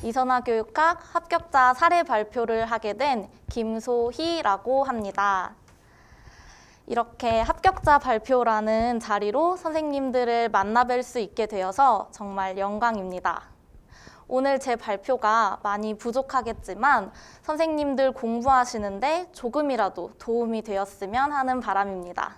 이선화교육학 합격자 사례 발표를 하게 된 김소희라고 합니다. 이렇게 합격자 발표라는 자리로 선생님들을 만나뵐 수 있게 되어서 정말 영광입니다. 오늘 제 발표가 많이 부족하겠지만 선생님들 공부하시는데 조금이라도 도움이 되었으면 하는 바람입니다.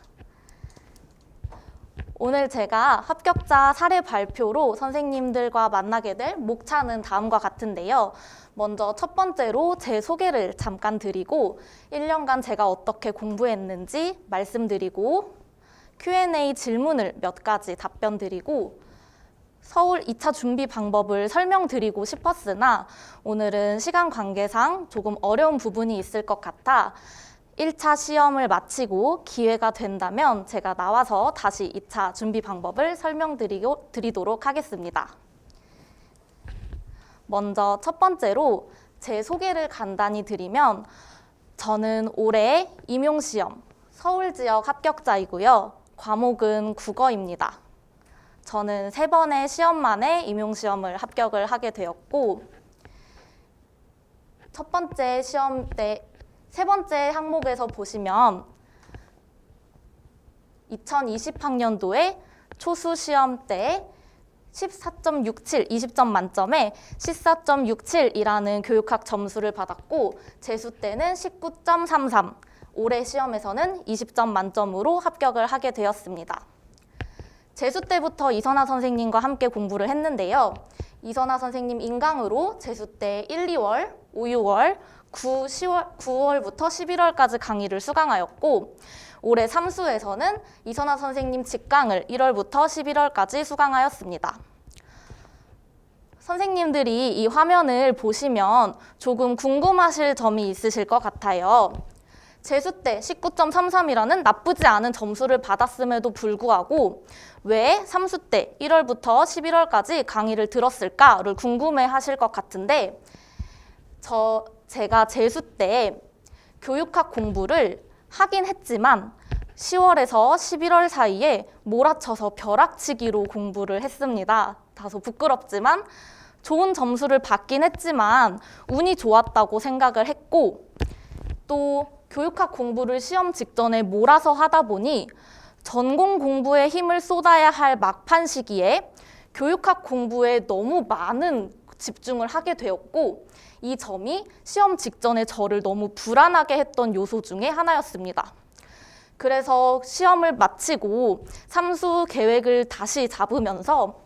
오늘 제가 합격자 사례 발표로 선생님들과 만나게 될 목차는 다음과 같은데요. 먼저 첫 번째로 제 소개를 잠깐 드리고 1년간 제가 어떻게 공부했는지 말씀드리고 Q&A 질문을 몇 가지 답변 드리고 서울 2차 준비 방법을 설명드리고 싶었으나 오늘은 시간 관계상 조금 어려운 부분이 있을 것 같아 1차 시험을 마치고 기회가 된다면 제가 나와서 다시 2차 준비 방법을 설명드리도록 하겠습니다. 먼저 첫 번째로 제 소개를 간단히 드리면 저는 올해 임용시험 서울 지역 합격자이고요. 과목은 국어입니다. 저는 3번의 시험 만에 임용시험을 합격을 하게 되었고 첫 번째 시험 때 세 번째 항목에서 보시면 2020학년도에 초수 시험 때 14.67, 20점 만점에 14.67이라는 교육학 점수를 받았고 재수 때는 19.33, 올해 시험에서는 20점 만점으로 합격을 하게 되었습니다. 재수 때부터 이선화 선생님과 함께 공부를 했는데요. 이선화 선생님 인강으로 재수 때 1, 2월, 5, 6월, 9월부터 11월까지 강의를 수강하였고 올해 삼수에서는 이선화 선생님 직강을 1월부터 11월까지 수강하였습니다. 선생님들이 이 화면을 보시면 조금 궁금하실 점이 있으실 것 같아요. 재수 때 19.33이라는 나쁘지 않은 점수를 받았음에도 불구하고 왜 삼수 때 1월부터 11월까지 강의를 들었을까를 궁금해 하실 것 같은데 제가 재수 때 교육학 공부를 하긴 했지만 10월에서 11월 사이에 몰아쳐서 벼락치기로 공부를 했습니다. 다소 부끄럽지만 좋은 점수를 받긴 했지만 운이 좋았다고 생각을 했고 또 교육학 공부를 시험 직전에 몰아서 하다 보니 전공 공부에 힘을 쏟아야 할 막판 시기에 교육학 공부에 너무 많은 집중을 하게 되었고 이 점이 시험 직전에 저를 너무 불안하게 했던 요소 중에 하나였습니다. 그래서 시험을 마치고 삼수 계획을 다시 잡으면서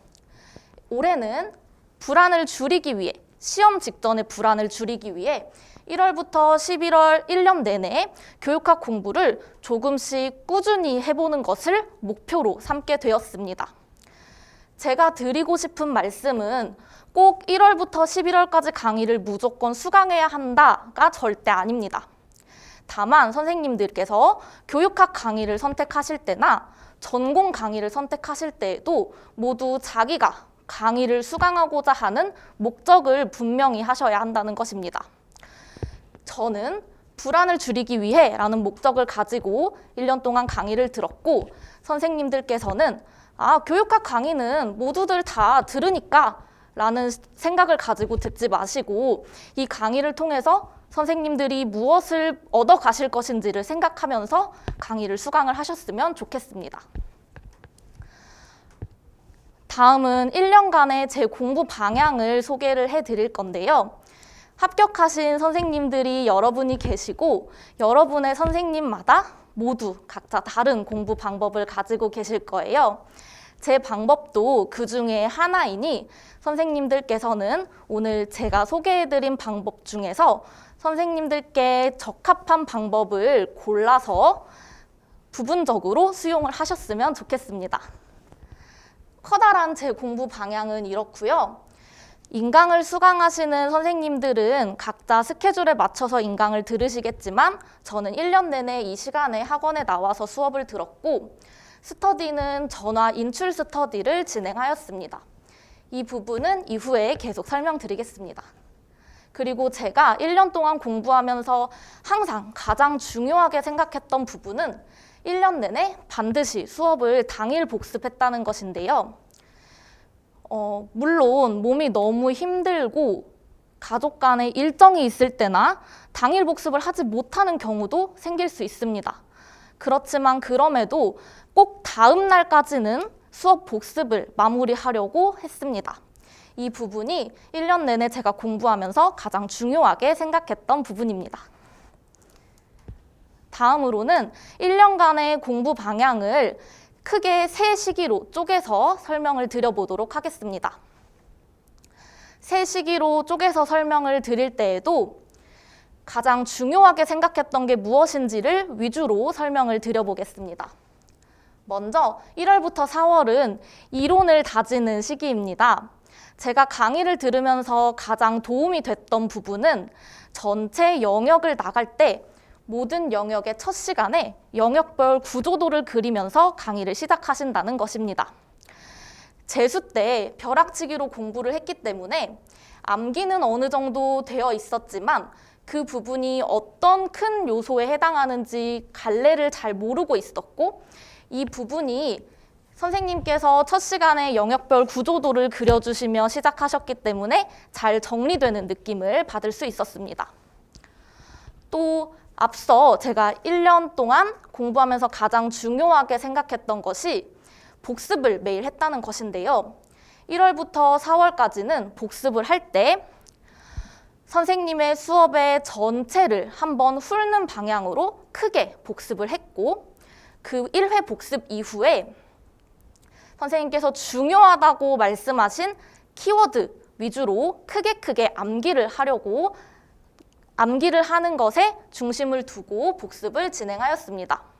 올해는 불안을 줄이기 위해 시험 직전의 불안을 줄이기 위해 1월부터 11월 1년 내내 교육학 공부를 조금씩 꾸준히 해보는 것을 목표로 삼게 되었습니다. 제가 드리고 싶은 말씀은 꼭 1월부터 11월까지 강의를 무조건 수강해야 한다가 절대 아닙니다. 다만 선생님들께서 교육학 강의를 선택하실 때나 전공 강의를 선택하실 때에도 모두 자기가 강의를 수강하고자 하는 목적을 분명히 하셔야 한다는 것입니다. 저는 불안을 줄이기 위해 라는 목적을 가지고 1년 동안 강의를 들었고 선생님들께서는 교육학 강의는 모두들 다 들으니까 라는 생각을 가지고 듣지 마시고 이 강의를 통해서 선생님들이 무엇을 얻어 가실 것인지를 생각하면서 강의를 수강을 하셨으면 좋겠습니다. 다음은 1년간의 제 공부 방향을 소개를 해드릴 건데요. 합격하신 선생님들이 여러분이 계시고 여러분의 선생님마다 모두 각자 다른 공부 방법을 가지고 계실 거예요. 제 방법도 그 중에 하나이니 선생님들께서는 오늘 제가 소개해드린 방법 중에서 선생님들께 적합한 방법을 골라서 부분적으로 수용을 하셨으면 좋겠습니다. 커다란 제 공부 방향은 이렇고요. 인강을 수강하시는 선생님들은 각자 스케줄에 맞춰서 인강을 들으시겠지만 저는 1년 내내 이 시간에 학원에 나와서 수업을 들었고 스터디는 전화 인출 스터디를 진행하였습니다. 이 부분은 이후에 계속 설명드리겠습니다. 그리고 제가 1년 동안 공부하면서 항상 가장 중요하게 생각했던 부분은 1년 내내 반드시 수업을 당일 복습했다는 것인데요. 물론 몸이 너무 힘들고 가족 간에 일정이 있을 때나 당일 복습을 하지 못하는 경우도 생길 수 있습니다. 그렇지만 그럼에도 꼭 다음 날까지는 수업 복습을 마무리하려고 했습니다. 이 부분이 1년 내내 제가 공부하면서 가장 중요하게 생각했던 부분입니다. 다음으로는 1년간의 공부 방향을 크게 세 시기로 쪼개서 설명을 드려보도록 하겠습니다. 세 시기로 쪼개서 설명을 드릴 때에도 가장 중요하게 생각했던 게 무엇인지를 위주로 설명을 드려보겠습니다. 먼저 1월부터 4월은 이론을 다지는 시기입니다. 제가 강의를 들으면서 가장 도움이 됐던 부분은 전체 영역을 나갈 때 모든 영역의 첫 시간에 영역별 구조도를 그리면서 강의를 시작하신다는 것입니다. 재수 때 벼락치기로 공부를 했기 때문에 암기는 어느 정도 되어 있었지만 그 부분이 어떤 큰 요소에 해당하는지 갈래를 잘 모르고 있었고, 이 부분이 선생님께서 첫 시간에 영역별 구조도를 그려주시며 시작하셨기 때문에 잘 정리되는 느낌을 받을 수 있었습니다. 또 앞서 제가 1년 동안 공부하면서 가장 중요하게 생각했던 것이 복습을 매일 했다는 것인데요. 1월부터 4월까지는 복습을 할 때 선생님의 수업의 전체를 한번 훑는 방향으로 크게 복습을 했고, 그 1회 복습 이후에 선생님께서 중요하다고 말씀하신 키워드 위주로 크게 암기를 하는 것에 중심을 두고 복습을 진행하였습니다.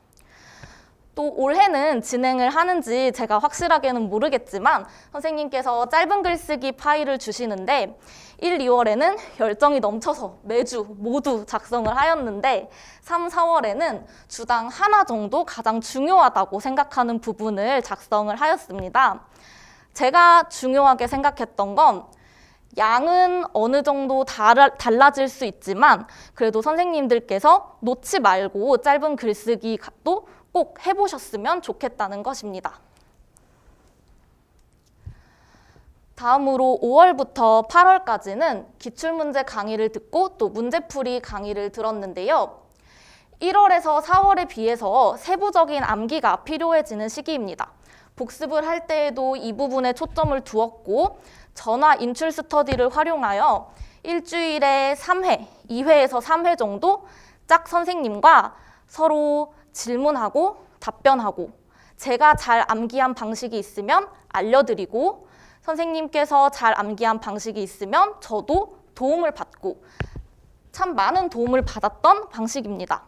또 올해는 진행을 하는지 제가 확실하게는 모르겠지만 선생님께서 짧은 글쓰기 파일을 주시는데 1, 2월에는 열정이 넘쳐서 매주 모두 작성을 하였는데 3, 4월에는 주당 하나 정도 가장 중요하다고 생각하는 부분을 작성을 하였습니다. 제가 중요하게 생각했던 건 양은 어느 정도 달라질 수 있지만 그래도 선생님들께서 놓지 말고 짧은 글쓰기도 꼭 해보셨으면 좋겠다는 것입니다. 다음으로 5월부터 8월까지는 기출문제 강의를 듣고 또 문제풀이 강의를 들었는데요. 1월에서 4월에 비해서 세부적인 암기가 필요해지는 시기입니다. 복습을 할 때에도 이 부분에 초점을 두었고 전화 인출 스터디를 활용하여 일주일에 3회, 2회에서 3회 정도 짝 선생님과 서로 질문하고 답변하고 제가 잘 암기한 방식이 있으면 알려드리고 선생님께서 잘 암기한 방식이 있으면 저도 도움을 받고 참 많은 도움을 받았던 방식입니다.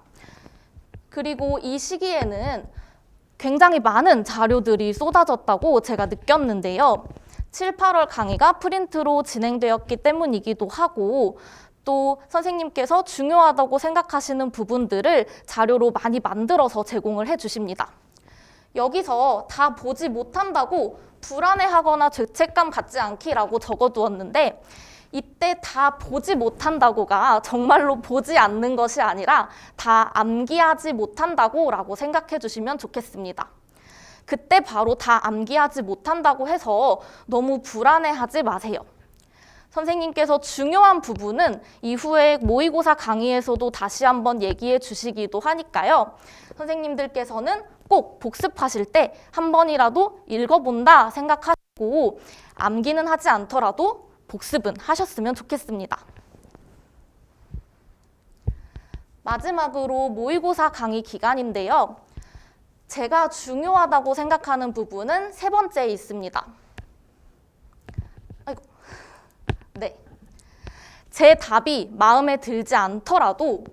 그리고 이 시기에는 굉장히 많은 자료들이 쏟아졌다고 제가 느꼈는데요. 7, 8월 강의가 프린트로 진행되었기 때문이기도 하고 또 선생님께서 중요하다고 생각하시는 부분들을 자료로 많이 만들어서 제공을 해주십니다. 여기서 다 보지 못한다고 불안해하거나 죄책감 갖지 않기라고 적어두었는데 이때 다 보지 못한다고가 정말로 보지 않는 것이 아니라 다 암기하지 못한다고 라고 생각해 주시면 좋겠습니다. 그때 바로 다 암기하지 못한다고 해서 너무 불안해하지 마세요. 선생님께서 중요한 부분은 이후에 모의고사 강의에서도 다시 한번 얘기해 주시기도 하니까요. 선생님들께서는 꼭 복습하실 때 한 번이라도 읽어본다 생각하시고 암기는 하지 않더라도 복습은 하셨으면 좋겠습니다. 마지막으로 모의고사 강의 기간인데요. 제가 중요하다고 생각하는 부분은 세 번째에 있습니다. 네, 제 답이 마음에 들지 않더라도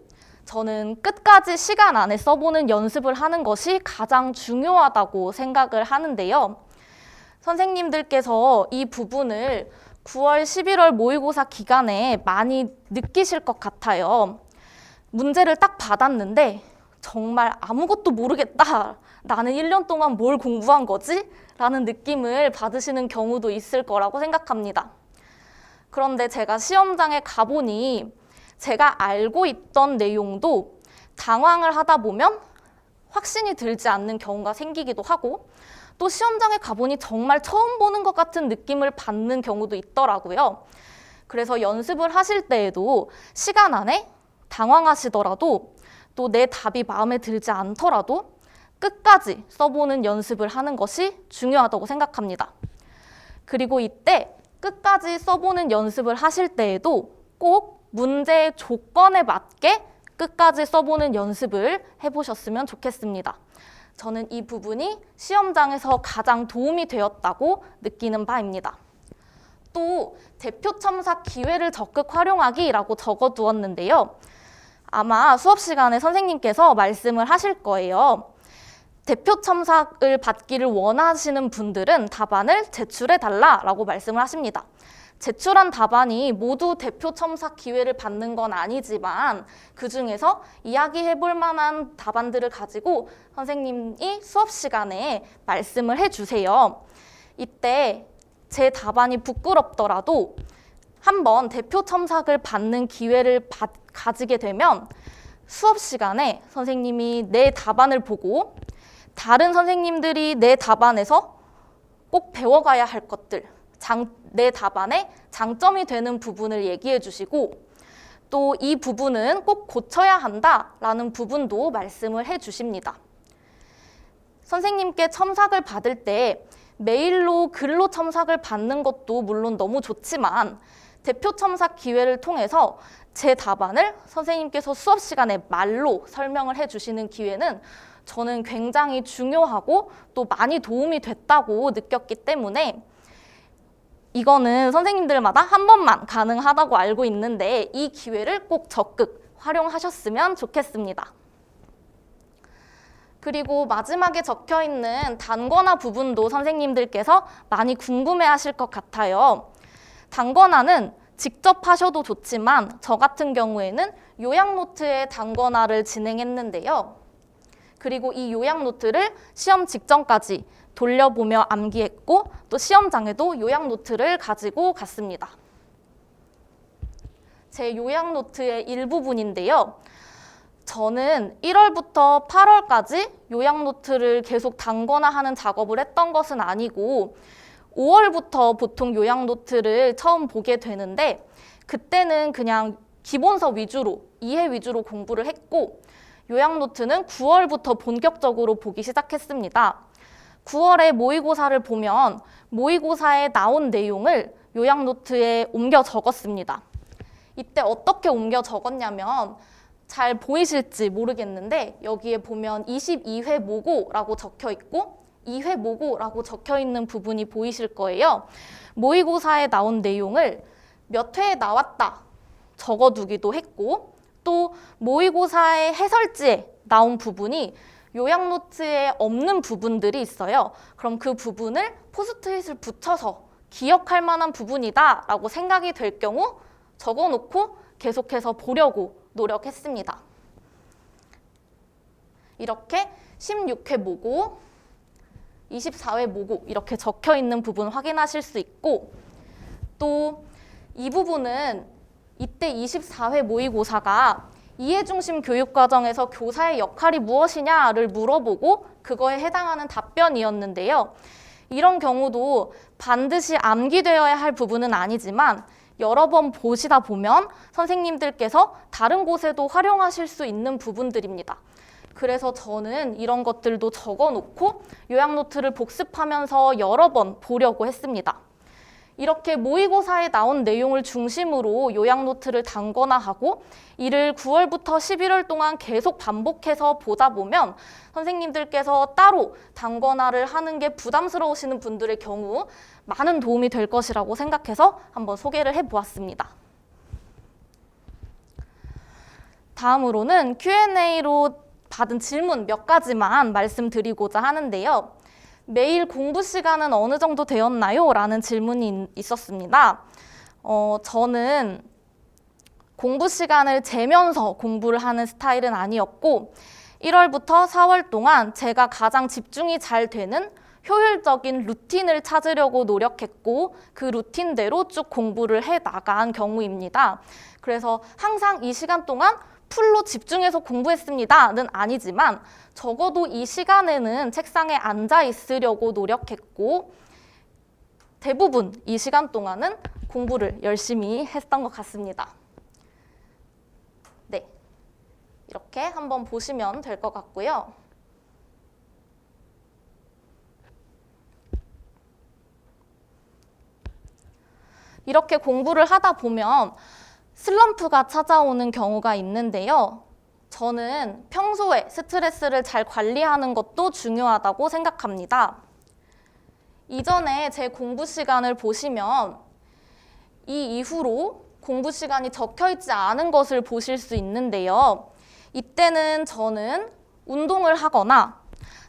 저는 끝까지 시간 안에 써보는 연습을 하는 것이 가장 중요하다고 생각을 하는데요. 선생님들께서 이 부분을 9월, 11월 모의고사 기간에 많이 느끼실 것 같아요. 문제를 딱 받았는데 정말 아무것도 모르겠다. 나는 1년 동안 뭘 공부한 거지? 라는 느낌을 받으시는 경우도 있을 거라고 생각합니다. 그런데 제가 시험장에 가보니 제가 알고 있던 내용도 당황을 하다 보면 확신이 들지 않는 경우가 생기기도 하고 또 시험장에 가보니 정말 처음 보는 것 같은 느낌을 받는 경우도 있더라고요. 그래서 연습을 하실 때에도 시간 안에 당황하시더라도 또 내 답이 마음에 들지 않더라도 끝까지 써보는 연습을 하는 것이 중요하다고 생각합니다. 그리고 이때 끝까지 써보는 연습을 하실 때에도 꼭 문제의 조건에 맞게 끝까지 써보는 연습을 해보셨으면 좋겠습니다. 저는 이 부분이 시험장에서 가장 도움이 되었다고 느끼는 바입니다. 또 대표 첨삭 기회를 적극 활용하기라고 적어두었는데요. 아마 수업 시간에 선생님께서 말씀을 하실 거예요. 대표 첨삭을 받기를 원하시는 분들은 답안을 제출해달라라고 말씀을 하십니다. 제출한 답안이 모두 대표 첨삭 기회를 받는 건 아니지만 그 중에서 이야기해볼 만한 답안들을 가지고 선생님이 수업 시간에 말씀을 해주세요. 이때 제 답안이 부끄럽더라도 한번 대표 첨삭을 받는 기회를 가지게 되면 수업 시간에 선생님이 내 답안을 보고 다른 선생님들이 내 답안에서 꼭 배워가야 할 것들, 내 답안에 장점이 되는 부분을 얘기해 주시고 또 이 부분은 꼭 고쳐야 한다라는 부분도 말씀을 해 주십니다. 선생님께 첨삭을 받을 때 메일로 글로 첨삭을 받는 것도 물론 너무 좋지만 대표 첨삭 기회를 통해서 제 답안을 선생님께서 수업 시간에 말로 설명을 해주시는 기회는 저는 굉장히 중요하고 또 많이 도움이 됐다고 느꼈기 때문에 이거는 선생님들마다 한 번만 가능하다고 알고 있는데 이 기회를 꼭 적극 활용하셨으면 좋겠습니다. 그리고 마지막에 적혀있는 단권화 부분도 선생님들께서 많이 궁금해하실 것 같아요. 단권화는 직접 하셔도 좋지만 저 같은 경우에는 요약노트에 단권화를 진행했는데요. 그리고 이 요약노트를 시험 직전까지 돌려보며 암기했고 또 시험장에도 요약노트를 가지고 갔습니다. 제 요약노트의 일부분인데요. 저는 1월부터 8월까지 요약노트를 계속 단권화하는 작업을 했던 것은 아니고 5월부터 보통 요약노트를 처음 보게 되는데 그때는 그냥 기본서 위주로, 이해 위주로 공부를 했고 요약노트는 9월부터 본격적으로 보기 시작했습니다. 9월에 모의고사를 보면 모의고사에 나온 내용을 요약노트에 옮겨 적었습니다. 이때 어떻게 옮겨 적었냐면 잘 보이실지 모르겠는데 여기에 보면 22회 모고라고 적혀 있고 2회 모고라고 적혀 있는 부분이 보이실 거예요. 모의고사에 나온 내용을 몇 회에 나왔다 적어두기도 했고 또 모의고사의 해설지에 나온 부분이 요약노트에 없는 부분들이 있어요. 그럼 그 부분을 포스트잇을 붙여서 기억할 만한 부분이다 라고 생각이 될 경우 적어놓고 계속해서 보려고 노력했습니다. 이렇게 16회 모고, 24회 모고 이렇게 적혀 있는 부분 확인하실 수 있고 또 이 부분은 이때 24회 모의고사가 이해중심 교육과정에서 교사의 역할이 무엇이냐를 물어보고 그거에 해당하는 답변이었는데요. 이런 경우도 반드시 암기되어야 할 부분은 아니지만 여러 번 보시다 보면 선생님들께서 다른 곳에도 활용하실 수 있는 부분들입니다. 그래서 저는 이런 것들도 적어놓고 요약노트를 복습하면서 여러 번 보려고 했습니다. 이렇게 모의고사에 나온 내용을 중심으로 요약노트를 단권화하고 이를 9월부터 11월 동안 계속 반복해서 보다 보면 선생님들께서 따로 단권화를 하는 게 부담스러우시는 분들의 경우 많은 도움이 될 것이라고 생각해서 한번 소개를 해보았습니다. 다음으로는 Q&A로 받은 질문 몇 가지만 말씀드리고자 하는데요. 매일 공부 시간은 어느 정도 되었나요? 라는 질문이 있었습니다. 저는 공부 시간을 재면서 공부를 하는 스타일은 아니었고 1월부터 4월 동안 제가 가장 집중이 잘 되는 효율적인 루틴을 찾으려고 노력했고 그 루틴대로 쭉 공부를 해 나간 경우입니다. 그래서 항상 이 시간 동안 풀로 집중해서 공부했습니다는 아니지만 적어도 이 시간에는 책상에 앉아 있으려고 노력했고 대부분 이 시간 동안은 공부를 열심히 했던 것 같습니다. 네, 이렇게 한번 보시면 될 것 같고요. 이렇게 공부를 하다 보면 슬럼프가 찾아오는 경우가 있는데요. 저는 평소에 스트레스를 잘 관리하는 것도 중요하다고 생각합니다. 이전에 제 공부 시간을 보시면 이 이후로 공부 시간이 적혀있지 않은 것을 보실 수 있는데요. 이때는 저는 운동을 하거나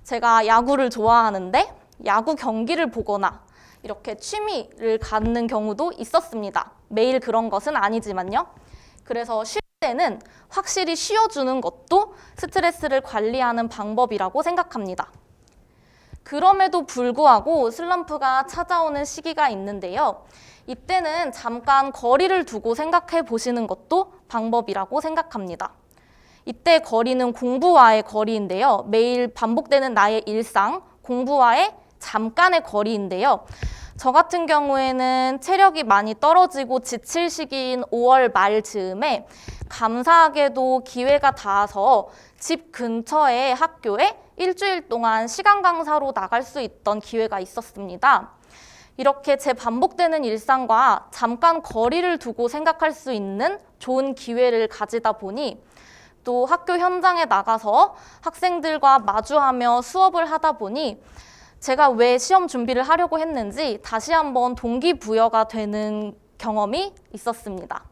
제가 야구를 좋아하는데 야구 경기를 보거나 이렇게 취미를 갖는 경우도 있었습니다. 매일 그런 것은 아니지만요. 그래서 쉴 때는 확실히 쉬어주는 것도 스트레스를 관리하는 방법이라고 생각합니다. 그럼에도 불구하고 슬럼프가 찾아오는 시기가 있는데요. 이때는 잠깐 거리를 두고 생각해 보시는 것도 방법이라고 생각합니다. 이때 거리는 공부와의 거리인데요. 매일 반복되는 나의 일상, 공부와의 잠깐의 거리인데요. 저 같은 경우에는 체력이 많이 떨어지고 지칠 시기인 5월 말 즈음에 감사하게도 기회가 닿아서 집 근처의 학교에 일주일 동안 시간 강사로 나갈 수 있던 기회가 있었습니다. 이렇게 제 반복되는 일상과 잠깐 거리를 두고 생각할 수 있는 좋은 기회를 가지다 보니 또 학교 현장에 나가서 학생들과 마주하며 수업을 하다 보니 제가 왜 시험 준비를 하려고 했는지 다시 한번 동기부여가 되는 경험이 있었습니다.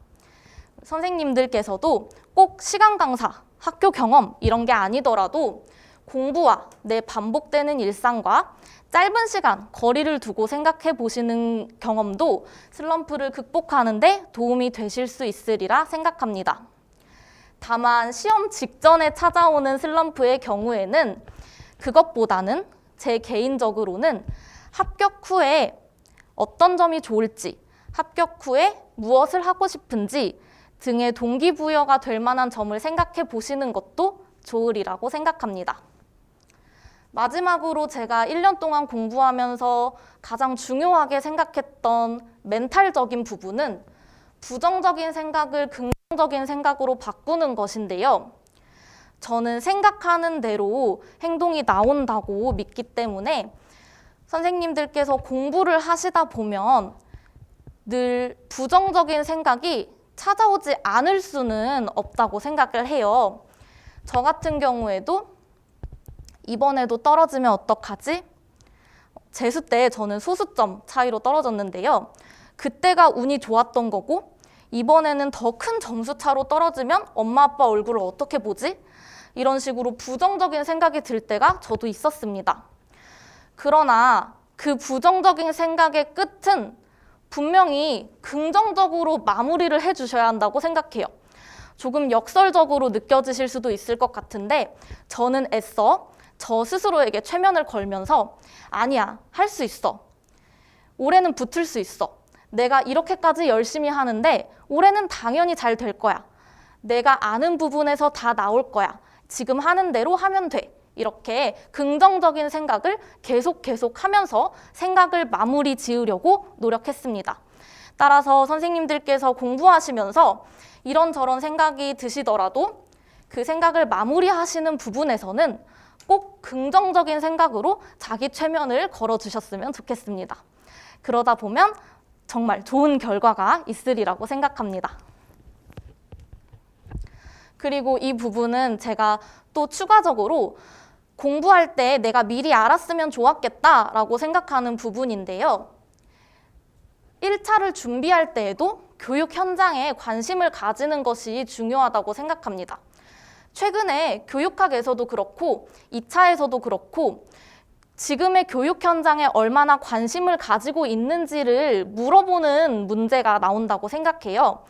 선생님들께서도 꼭 시간 강사, 학교 경험 이런 게 아니더라도 공부와 내 반복되는 일상과 짧은 시간, 거리를 두고 생각해 보시는 경험도 슬럼프를 극복하는 데 도움이 되실 수 있으리라 생각합니다. 다만 시험 직전에 찾아오는 슬럼프의 경우에는 그것보다는 제 개인적으로는 합격 후에 어떤 점이 좋을지, 합격 후에 무엇을 하고 싶은지 등의 동기부여가 될 만한 점을 생각해 보시는 것도 좋으리라고 생각합니다. 마지막으로 제가 1년 동안 공부하면서 가장 중요하게 생각했던 멘탈적인 부분은 부정적인 생각을 긍정적인 생각으로 바꾸는 것인데요. 저는 생각하는 대로 행동이 나온다고 믿기 때문에 선생님들께서 공부를 하시다 보면 늘 부정적인 생각이 찾아오지 않을 수는 없다고 생각을 해요. 저 같은 경우에도 이번에도 떨어지면 어떡하지? 재수 때 저는 소수점 차이로 떨어졌는데요. 그때가 운이 좋았던 거고 이번에는 더 큰 점수 차로 떨어지면 엄마 아빠 얼굴을 어떻게 보지? 이런 식으로 부정적인 생각이 들 때가 저도 있었습니다. 그러나 그 부정적인 생각의 끝은 분명히 긍정적으로 마무리를 해주셔야 한다고 생각해요. 조금 역설적으로 느껴지실 수도 있을 것 같은데 저는 애써 저 스스로에게 최면을 걸면서 아니야, 할 수 있어. 올해는 붙을 수 있어. 내가 이렇게까지 열심히 하는데 올해는 당연히 잘 될 거야. 내가 아는 부분에서 다 나올 거야. 지금 하는 대로 하면 돼. 이렇게 긍정적인 생각을 계속 하면서 생각을 마무리 지으려고 노력했습니다. 따라서 선생님들께서 공부하시면서 이런저런 생각이 드시더라도 그 생각을 마무리하시는 부분에서는 꼭 긍정적인 생각으로 자기 최면을 걸어주셨으면 좋겠습니다. 그러다 보면 정말 좋은 결과가 있으리라고 생각합니다. 그리고 이 부분은 제가 또 추가적으로 공부할 때 내가 미리 알았으면 좋았겠다라고 생각하는 부분인데요. 1차를 준비할 때에도 교육 현장에 관심을 가지는 것이 중요하다고 생각합니다. 최근에 교육학에서도 그렇고 2차에서도 그렇고 지금의 교육 현장에 얼마나 관심을 가지고 있는지를 물어보는 문제가 나온다고 생각해요.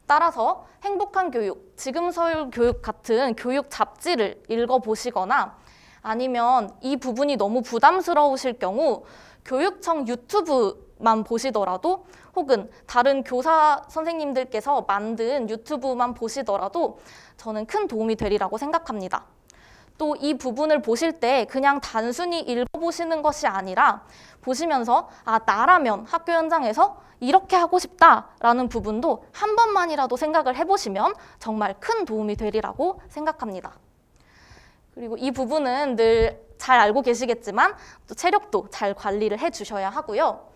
따라서 행복한 교육, 지금 서울 교육 같은 교육 잡지를 읽어보시거나 아니면 이 부분이 너무 부담스러우실 경우 교육청 유튜브만 보시더라도 혹은 다른 교사 선생님들께서 만든 유튜브만 보시더라도 저는 큰 도움이 되리라고 생각합니다. 또 이 부분을 보실 때 그냥 단순히 읽어보시는 것이 아니라 보시면서 나라면 학교 현장에서 이렇게 하고 싶다라는 부분도 한 번만이라도 생각을 해보시면 정말 큰 도움이 되리라고 생각합니다. 그리고 이 부분은 늘 잘 알고 계시겠지만 또 체력도 잘 관리를 해주셔야 하고요.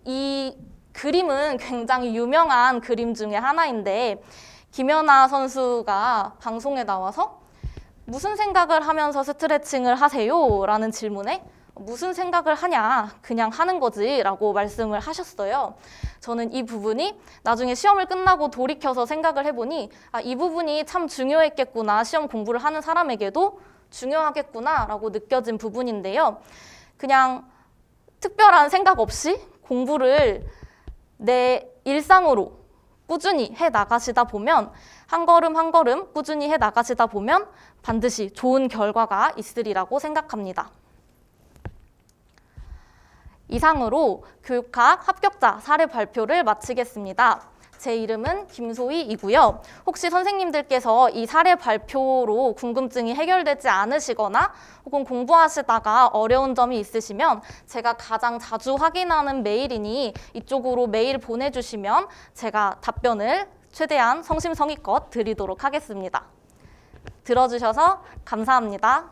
이 그림은 굉장히 유명한 그림 중에 하나인데 김연아 선수가 방송에 나와서 무슨 생각을 하면서 스트레칭을 하세요? 라는 질문에 무슨 생각을 하냐, 그냥 하는 거지 라고 말씀을 하셨어요. 저는 이 부분이 나중에 시험을 끝나고 돌이켜서 생각을 해보니 이 부분이 참 중요했겠구나, 시험 공부를 하는 사람에게도 중요하겠구나 라고 느껴진 부분인데요. 그냥 특별한 생각 없이 공부를 내 일상으로 꾸준히 해 나가시다 보면 한 걸음 한 걸음 꾸준히 해 나가시다 보면 반드시 좋은 결과가 있으리라고 생각합니다. 이상으로 교육학 합격자 사례 발표를 마치겠습니다. 제 이름은 김소희이고요. 혹시 선생님들께서 이 사례 발표로 궁금증이 해결되지 않으시거나 혹은 공부하시다가 어려운 점이 있으시면 제가 가장 자주 확인하는 메일이니 이쪽으로 메일 보내주시면 제가 답변을 최대한 성심성의껏 드리도록 하겠습니다. 들어주셔서 감사합니다.